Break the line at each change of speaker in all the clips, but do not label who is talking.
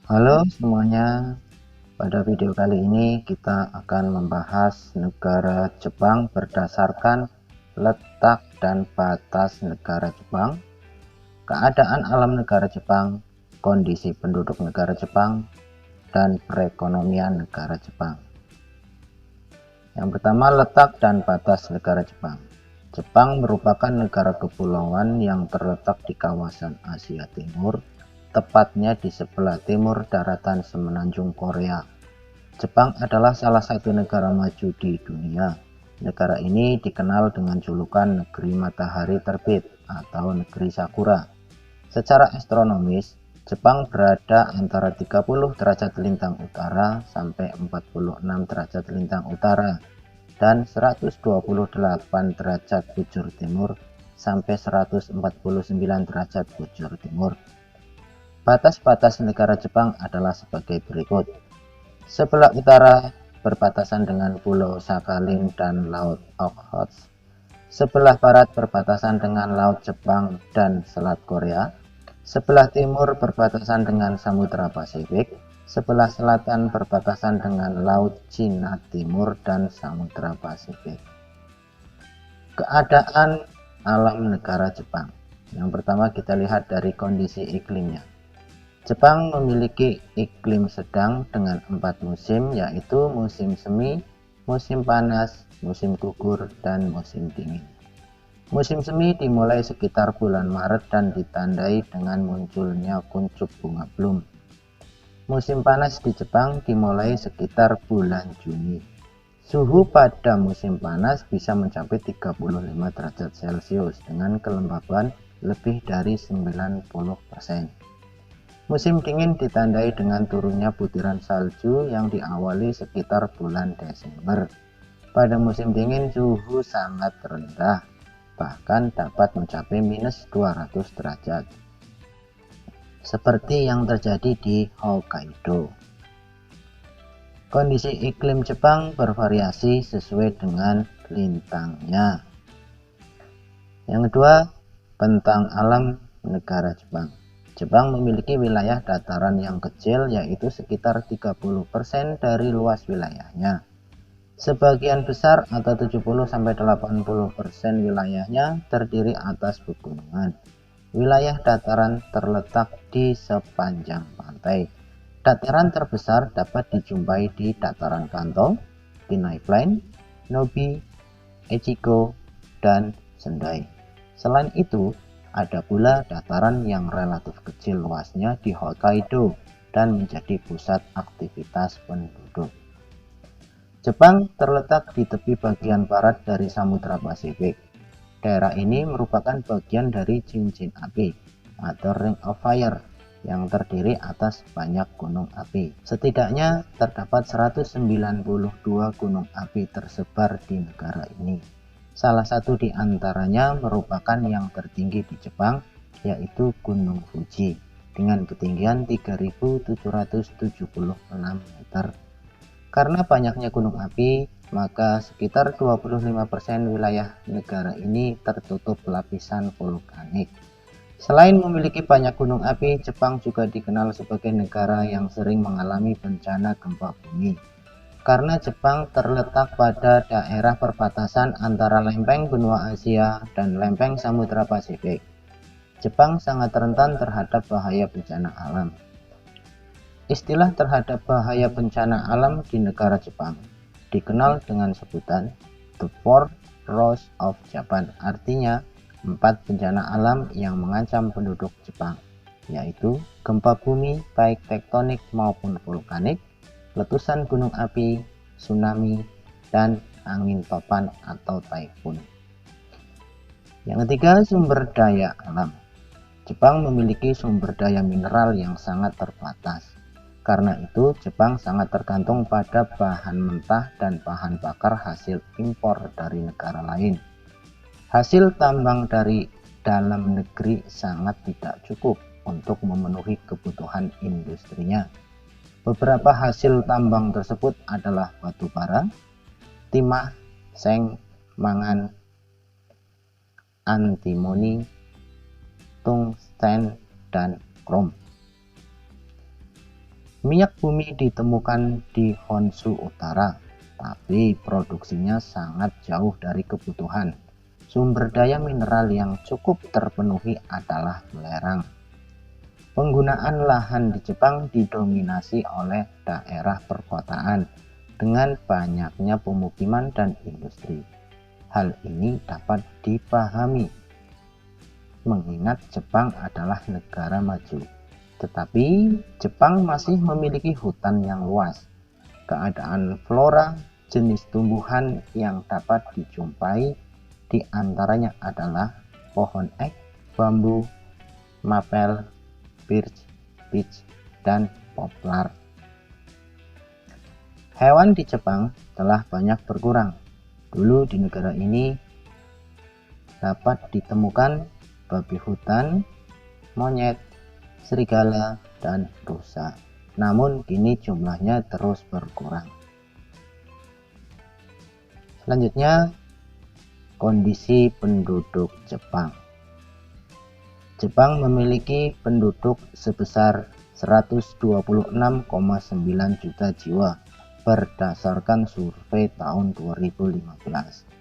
Halo semuanya, pada video kali ini kita akan membahas negara Jepang berdasarkan letak dan batas negara Jepang, keadaan alam negara Jepang, kondisi penduduk negara Jepang, dan perekonomian negara Jepang. Yang pertama, letak dan batas negara Jepang. Jepang merupakan negara kepulauan yang terletak di kawasan Asia Timur, tepatnya di sebelah timur daratan semenanjung Korea. Jepang adalah salah satu negara maju di dunia. Negara ini dikenal dengan julukan negeri matahari terbit atau negeri sakura. Secara astronomis, Jepang berada antara 30 derajat lintang utara sampai 46 derajat lintang utara dan 128 derajat bujur timur sampai 149 derajat bujur timur. Batas-batas negara Jepang adalah sebagai berikut. Sebelah utara berbatasan dengan Pulau Sakhalin dan Laut Okhotsk. Sebelah barat berbatasan dengan Laut Jepang dan Selat Korea. Sebelah timur berbatasan dengan Samudra Pasifik. Sebelah selatan berbatasan dengan Laut Cina Timur dan Samudra Pasifik. Keadaan alam negara Jepang. Yang pertama kita lihat dari kondisi iklimnya. Jepang memiliki iklim sedang dengan 4 musim, yaitu musim semi, musim panas, musim gugur, dan musim dingin. Musim semi dimulai sekitar bulan Maret dan ditandai dengan munculnya kuncup bunga belum. Musim panas di Jepang dimulai sekitar bulan Juni. Suhu pada musim panas bisa mencapai 35 derajat Celcius dengan kelembaban lebih dari 90%. Musim dingin ditandai dengan turunnya butiran salju yang diawali sekitar bulan Desember. Pada musim dingin suhu sangat rendah, bahkan dapat mencapai minus 200 derajat. Seperti yang terjadi di Hokkaido. Kondisi iklim Jepang bervariasi sesuai dengan lintangnya. Yang kedua, bentang alam negara Jepang. Jepang memiliki wilayah dataran yang kecil, yaitu sekitar 30% dari luas wilayahnya. Sebagian besar atau 70-80% wilayahnya terdiri atas pegunungan. Wilayah dataran terletak di sepanjang pantai. Dataran terbesar dapat dijumpai di dataran Kanto, Kinai Plain, Nobi, Echigo, dan Sendai. Selain itu, ada pula dataran yang relatif kecil luasnya di Hokkaido dan menjadi pusat aktivitas penduduk. Jepang terletak di tepi bagian barat dari Samudra Pasifik. Daerah ini merupakan bagian dari cincin api atau Ring of Fire yang terdiri atas banyak gunung api. Setidaknya terdapat 192 gunung api tersebar di negara ini. Salah satu di antaranya merupakan yang tertinggi di Jepang, yaitu Gunung Fuji dengan ketinggian 3.776 meter. Karena banyaknya gunung api, maka sekitar 25% wilayah negara ini tertutup lapisan vulkanik. Selain memiliki banyak gunung api, Jepang juga dikenal sebagai negara yang sering mengalami bencana gempa bumi. Karena Jepang terletak pada daerah perbatasan antara lempeng benua Asia dan lempeng Samudra Pasifik, Jepang sangat rentan terhadap bahaya bencana alam. Istilah terhadap bahaya bencana alam di negara Jepang dikenal dengan sebutan The Four Wrongs of Japan, artinya 4 bencana alam yang mengancam penduduk Jepang, yaitu gempa bumi baik tektonik maupun vulkanik, letusan gunung api, tsunami, dan angin topan atau taifun. Yang ketiga, sumber daya alam. Jepang memiliki sumber daya mineral yang sangat terbatas. Karena itu, Jepang sangat tergantung pada bahan mentah dan bahan bakar hasil impor dari negara lain. Hasil tambang dari dalam negeri sangat tidak cukup untuk memenuhi kebutuhan industrinya. Beberapa hasil tambang tersebut adalah batu bara, timah, seng, mangan, antimoni, tungsten, dan krom. Minyak bumi ditemukan di Honshu Utara, tapi produksinya sangat jauh dari kebutuhan. Sumber daya mineral yang cukup terpenuhi adalah belerang. Penggunaan lahan di Jepang didominasi oleh daerah perkotaan dengan banyaknya pemukiman dan industri. Hal ini dapat dipahami mengingat Jepang adalah negara maju. Tetapi Jepang masih memiliki hutan yang luas. Keadaan flora, jenis tumbuhan yang dapat dijumpai di antaranya adalah pohon ek, bambu, mapel, birch, beech, dan poplar. Hewan di Jepang telah banyak berkurang. Dulu di negara ini dapat ditemukan babi hutan, monyet, serigala, dan rusa. Namun kini jumlahnya terus berkurang. Selanjutnya, kondisi penduduk Jepang. Jepang memiliki penduduk sebesar 126,9 juta jiwa berdasarkan survei tahun 2015.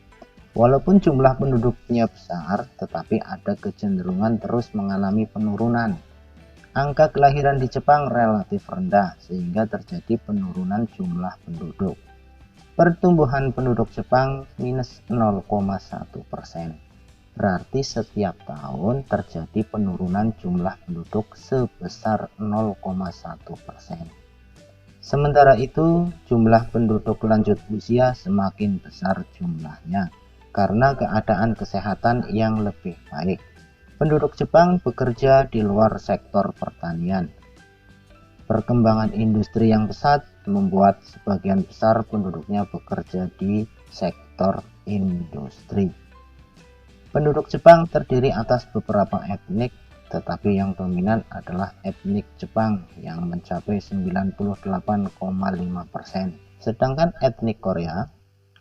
Walaupun jumlah penduduknya besar, tetapi ada kecenderungan terus mengalami penurunan. Angka kelahiran di Jepang relatif rendah, sehingga terjadi penurunan jumlah penduduk. Pertumbuhan penduduk Jepang minus 0,1%. Berarti setiap tahun terjadi penurunan jumlah penduduk sebesar 0,1%. Sementara itu, jumlah penduduk lanjut usia semakin besar jumlahnya karena keadaan kesehatan yang lebih baik. Penduduk Jepang bekerja di luar sektor pertanian. Perkembangan industri yang pesat membuat sebagian besar penduduknya bekerja di sektor industri. Penduduk Jepang terdiri atas beberapa etnik, tetapi yang dominan adalah etnik Jepang yang mencapai 98,5%, sedangkan etnik Korea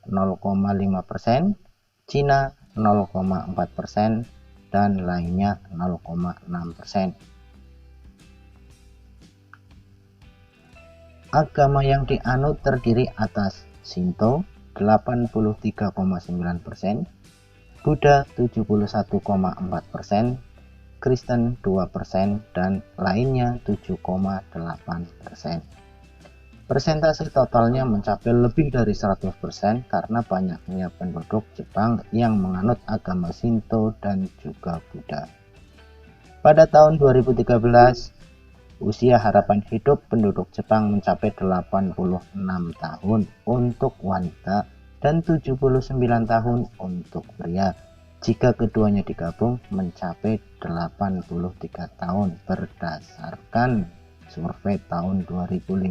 0,5%, Cina 0,4%, dan lainnya 0,6%. Agama yang dianut terdiri atas Shinto 83,9%, Buddha 71,4%, Kristen 2%, dan lainnya 7,8%. Persentase totalnya mencapai lebih dari 100% karena banyaknya penduduk Jepang yang menganut agama Shinto dan juga Buddha. Pada tahun 2013, usia harapan hidup penduduk Jepang mencapai 86 tahun untuk wanita dan 79 tahun untuk pria. Jika keduanya digabung mencapai 83 tahun berdasarkan survei tahun 2015.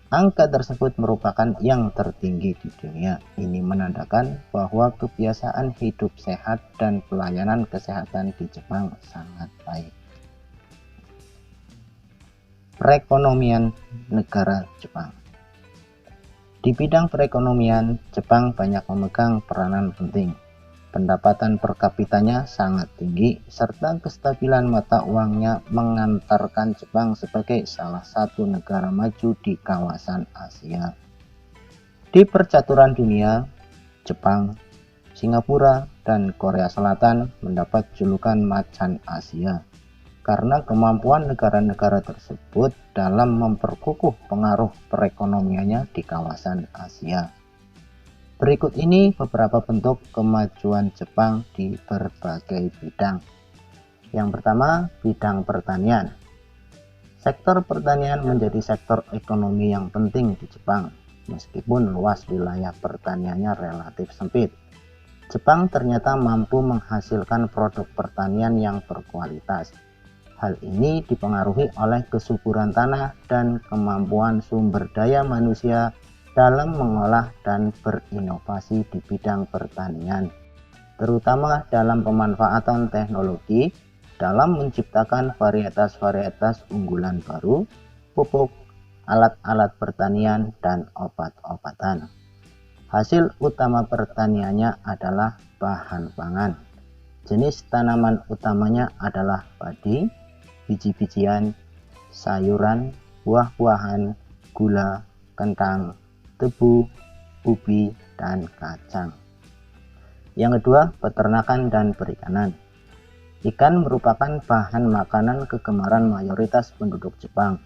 Angka tersebut merupakan yang tertinggi di dunia. Ini menandakan bahwa kebiasaan hidup sehat dan pelayanan kesehatan di Jepang sangat baik. Perekonomian negara Jepang. Di bidang perekonomian, Jepang banyak memegang peranan penting. Pendapatan per kapitanya sangat tinggi, serta kestabilan mata uangnya mengantarkan Jepang sebagai salah satu negara maju di kawasan Asia. Di percaturan dunia, Jepang, Singapura, dan Korea Selatan mendapat julukan macan Asia karena kemampuan negara-negara tersebut dalam memperkukuh pengaruh perekonomiannya di kawasan Asia. Berikut ini beberapa bentuk kemajuan Jepang di berbagai bidang. Yang pertama, bidang pertanian. Sektor pertanian menjadi sektor ekonomi yang penting di Jepang, meskipun luas wilayah pertaniannya relatif sempit. Jepang ternyata mampu menghasilkan produk pertanian yang berkualitas. Hal ini dipengaruhi oleh kesuburan tanah dan kemampuan sumber daya manusia dalam mengolah dan berinovasi di bidang pertanian, terutama dalam pemanfaatan teknologi dalam menciptakan varietas-varietas unggulan baru, pupuk, alat-alat pertanian, dan obat-obatan. Hasil utama pertaniannya adalah bahan pangan. Jenis tanaman utamanya adalah padi, biji-bijian, sayuran, buah-buahan, gula, kentang, tebu, ubi, dan kacang. Yang kedua, peternakan dan perikanan. Ikan merupakan bahan makanan kegemaran mayoritas penduduk Jepang.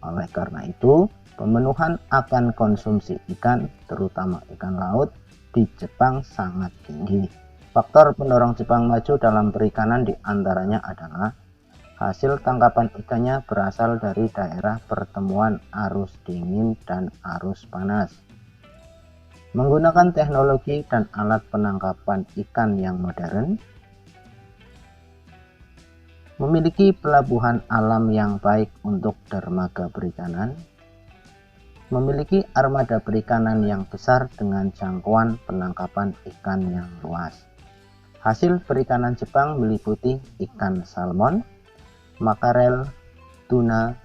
Oleh karena itu, pemenuhan akan konsumsi ikan, terutama ikan laut, di Jepang sangat tinggi. Faktor pendorong Jepang maju dalam perikanan diantaranya adalah hasil tangkapan ikannya berasal dari daerah pertemuan arus dingin dan arus panas. Menggunakan teknologi dan alat penangkapan ikan yang modern, memiliki pelabuhan alam yang baik untuk dermaga perikanan, memiliki armada perikanan yang besar dengan jangkauan penangkapan ikan yang luas. Hasil perikanan Jepang meliputi ikan salmon, makarel, tuna,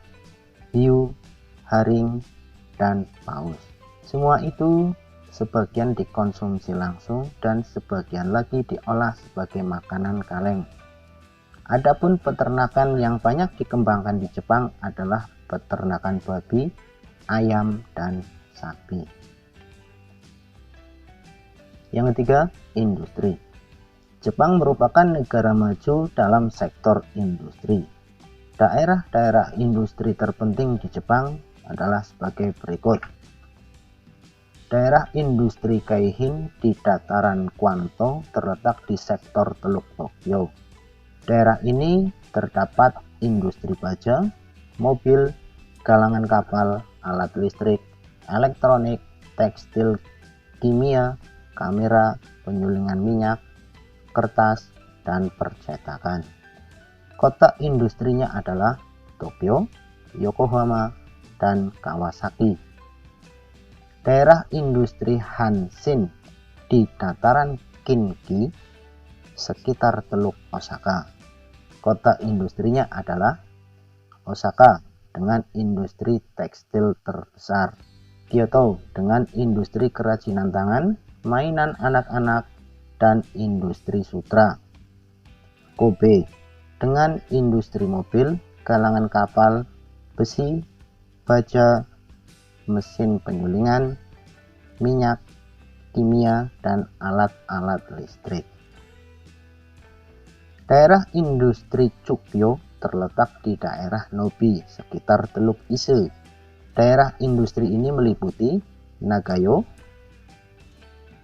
hiu, haring, dan paus. Semua itu sebagian dikonsumsi langsung dan sebagian lagi diolah sebagai makanan kaleng. Adapun peternakan yang banyak dikembangkan di Jepang adalah peternakan babi, ayam, dan sapi. Yang ketiga, industri. Jepang merupakan negara maju dalam sektor industri. Daerah-daerah industri terpenting di Jepang adalah sebagai berikut. Daerah industri Kaihin di dataran Kwanto terletak di sektor Teluk Tokyo. Daerah ini terdapat industri baja, mobil, galangan kapal, alat listrik, elektronik, tekstil, kimia, kamera, penyulingan minyak, kertas, dan percetakan. Kota industrinya adalah Tokyo, Yokohama, dan Kawasaki. Daerah industri Hanshin di dataran Kinki sekitar Teluk Osaka. Kota industrinya adalah Osaka dengan industri tekstil terbesar, Kyoto dengan industri kerajinan tangan, mainan anak-anak, dan industri sutra, Kobe dengan industri mobil, galangan kapal, besi, baja, mesin penyulingan, minyak, kimia, dan alat-alat listrik. Daerah industri Chukyo terletak di daerah Nobi sekitar Teluk Ise. Daerah industri ini meliputi Nagayo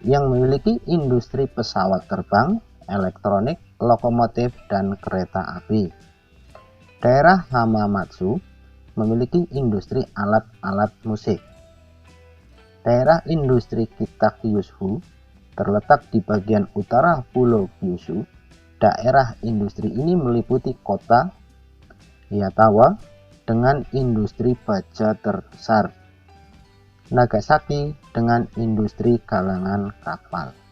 yang memiliki industri pesawat terbang, elektronik, lokomotif, dan kereta api. Daerah Hamamatsu memiliki industri alat-alat musik. Daerah industri Kitakyushu terletak di bagian utara Pulau Kyushu. Daerah industri ini meliputi kota Yatawa dengan industri baja terbesar, Nagasaki dengan industri galangan kapal.